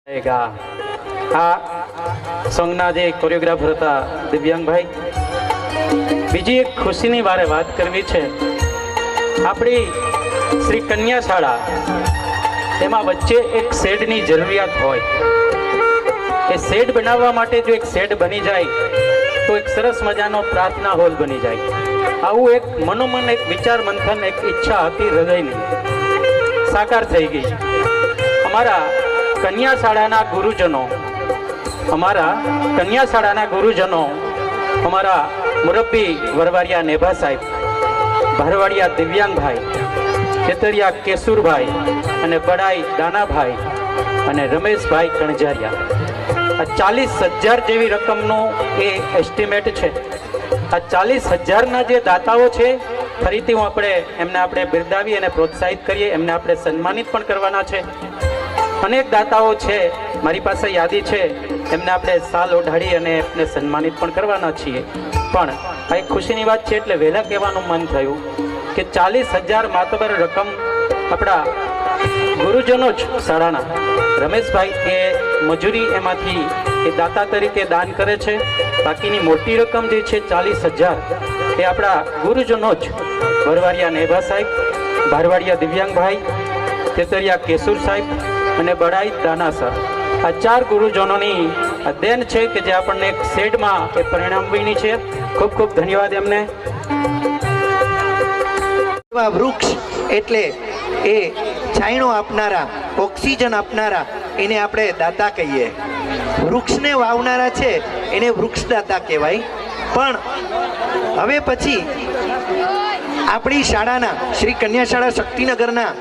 આ સોંગના જે કોરિયોગ્રાફર હતા દિવ્યાંગભાઈ, બીજી એક ખુશીની વારે વાત કરવી છે. આપણી શ્રી કન્યા શાળા, એમાં વચ્ચે એક શેડની જરૂરિયાત હોય. એ શેડ બનાવવા માટે જો એક શેડ બની જાય તો એક સરસ મજાનો પ્રાર્થના હોલ બની જાય. આવું એક મનોમન એક વિચાર મંથન, એક ઈચ્છા હતી હૃદયની, સાકાર થઈ ગઈ. અમારા કન્યા શાળાના ગુરુજનો, અમારા મુરબ્બી વરવાડિયા નેભા સાહેબ, ભારવાડિયા દિવ્યાંગભાઈ, ખેતરિયા કેશુરભાઈ અને બડાઈ દાનાભાઈ અને રમેશભાઈ કણજારિયા, આ 40,000 જેવી રકમનું એ એસ્ટિમેટ છે. આ 40,000ના જે દાતાઓ છે, ફરીથી એમને આપણે બિરદાવી અને પ્રોત્સાહિત કરીએ. એમને આપણે સન્માનિત પણ કરવાના છે. અનેક દાતાઓ છે, મારી પાસે યાદી છે, એમને આપણે સાલ ઓઢાડી અને એમને સન્માનિત પણ કરવાના છીએ. પણ આ એક ખુશીની વાત છે એટલે વહેલા કહેવાનું મન થયું કે 40,000 માતબર રકમ આપણા ગુરુજનો જ શાળાના રમેશભાઈ એ મજૂરી એમાંથી એ દાતા તરીકે દાન કરે છે. બાકીની મોટી રકમ જે છે 40,000 એ આપણા ગુરુજનો જ વરવાડિયા નેભા સાહેબ, ભારવાડિયા દિવ્યાંગભાઈ, ખેતરિયા કેશુર સાહેબ અને બડાઈ દાના સર, આ 4 ગુરુજનોની દેન છે કે જે આપણને એક શેડમાં એ પરિણામવીની છે. ખૂબ ખૂબ ધન્યવાદ એમને. વૃક્ષ એટલે એ છાંયડો આપનારા, ઓક્સિજન આપનારા, એને આપણે દાતા કહીએ. વૃક્ષને વાવનારા છે એને વૃક્ષદાતા કહેવાય. પણ હવે પછી આપણી શાળાના શ્રી કન્યા શાળા શક્તિનગરના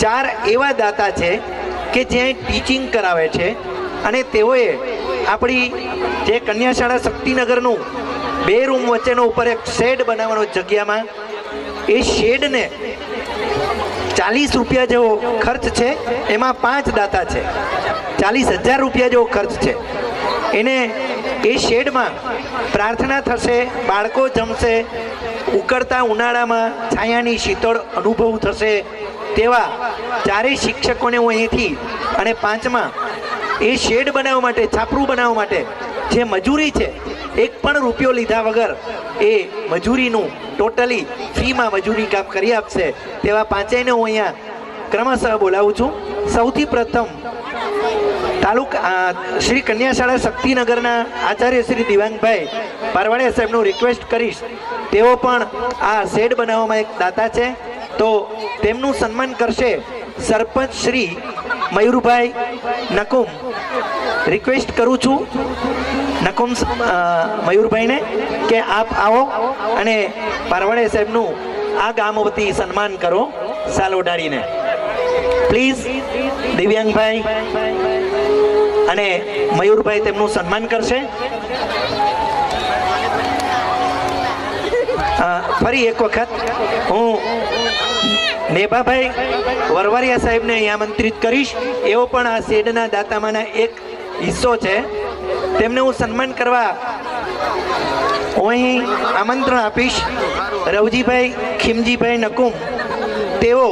4 એવા દાતા છે કે જ્યાં ટીચિંગ કરાવે છે અને તેઓએ આપણી જે કન્યા શાળા શક્તિનગરનું 2 રૂમ વચ્ચેનો ઉપર એક શેડ બનાવવાનો જગ્યામાં, એ શેડને 40 રૂપિયા જેવો ખર્ચ છે. એમાં 5 દાતા છે. 40,000 રૂપિયા જેવો ખર્ચ છે. એને એ શેડમાં પ્રાર્થના થશે, બાળકો જમશે, ઉકળતા ઉનાળામાં છાયાની શીતળ અનુભવ થશે. તેવા 4 શિક્ષકોને હું અહીંથી, અને 5માં એ શેડ બનાવવા માટે, છાપરું બનાવવા માટે જે મજૂરી છે, એક પણ રૂપિયો લીધા વગર એ મજૂરીનું ટોટલી ફ્રીમાં મજૂરી કામ કરી આપશે. તેવા 5ને હું અહીંયા ક્રમશઃ બોલાવું છું. સૌથી પ્રથમ શ્રી કન્યા શાળા શક્તિનગરના આચાર્ય શ્રી દિવ્યાંગભાઈ પારવાડિયા સાહેબનું રિક્વેસ્ટ કરીશ. તેઓ પણ આ શેડ બનાવવામાં એક દાતા છે, તો તેમનું સન્માન કરશે સરપંચ શ્રી મયુરભાઈ નકુમ. રિક્વેસ્ટ કરું છું નકુમ મયુરભાઈને કે આપ આવો અને પારવાડિયા સાહેબનું આ ગામ વતી સન્માન કરો સાલ ઓઢાડીને. પ્લીઝ દિવ્યાંગભાઈ અને મયુરભાઈ તેમનું સન્માન કરશે. ફરી એક વખત હું નેભાભાઈ વરવાડિયા સાહેબને અહીં આમંત્રિત કરીશ. એઓ પણ આ શેડના દાતામાંના એક હિસ્સો છે. તેમને હું સન્માન કરવા હું અહીં આમંત્રણ આપીશ. રવજીભાઈ ખીમજીભાઈ નકુમ, તેઓ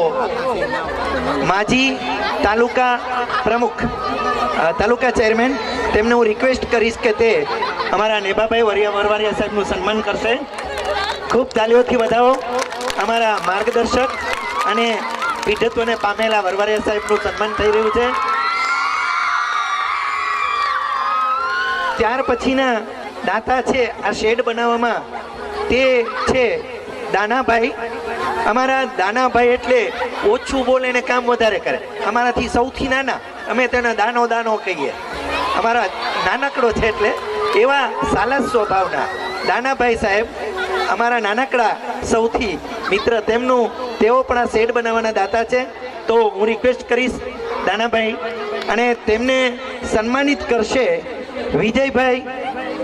માજી તાલુકા પ્રમુખ, તાલુકા ચેરમેન, તેમને હું રિક્વેસ્ટ કરીશ કે તે અમારા નેભાભાઈ વરવાડિયા સાહેબનું સન્માન કરશે. ખૂબ તાલીઓથી વધાવો. અમારા માર્ગદર્શક અને પીઢત્વને પામેલા વરવાડિયા સાહેબનું સન્માન થઈ રહ્યું છે. ત્યાર પછીના દાતા છે આ શેડ બનાવવામાં, તે છે દાનાભાઈ. અમારા દાનાભાઈ એટલે ઓછું બોલે ને કામ વધારે કરે. અમારાથી સૌથી નાના, અમે તેને દાનો કહીએ. અમારા નાનકડો છે એટલે એવા સાલસ સ્વભાવના દાનાભાઈ સાહેબ, અમારા નાનકડા સૌથી મિત્ર, તેઓ પણ આ શેડ બનાવવાના દાતા છે. તો હું રિક્વેસ્ટ કરીશ દાનાભાઈ, અને તેમને સન્માનિત કરશે વિજયભાઈ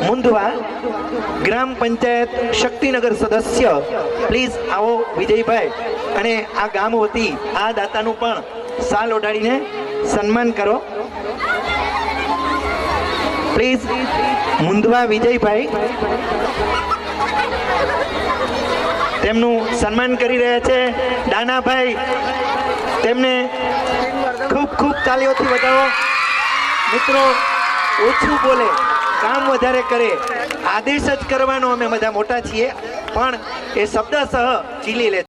મુંદવા, ગ્રામ પંચાયત શક્તિનગર સદસ્ય. પ્લીઝ આવો વિજયભાઈ, અને આ ગામ વતી આ દાતાનું પણ સાલ ઓઢાડીને સન્માન કરો. પ્લીઝ મુંદવા વિજયભાઈ તેમનું સન્માન કરી રહ્યા છે. દાનાભાઈ, તેમને ખૂબ ખૂબ તાલીઓથી વધાવો. મિત્રો ઓછું બોલે, કામ વધારે કરે, આદેશ જ કરવાનો, અમે બધા મોટા છીએ, પણ એ શબ્દ સહ ચીલી લે.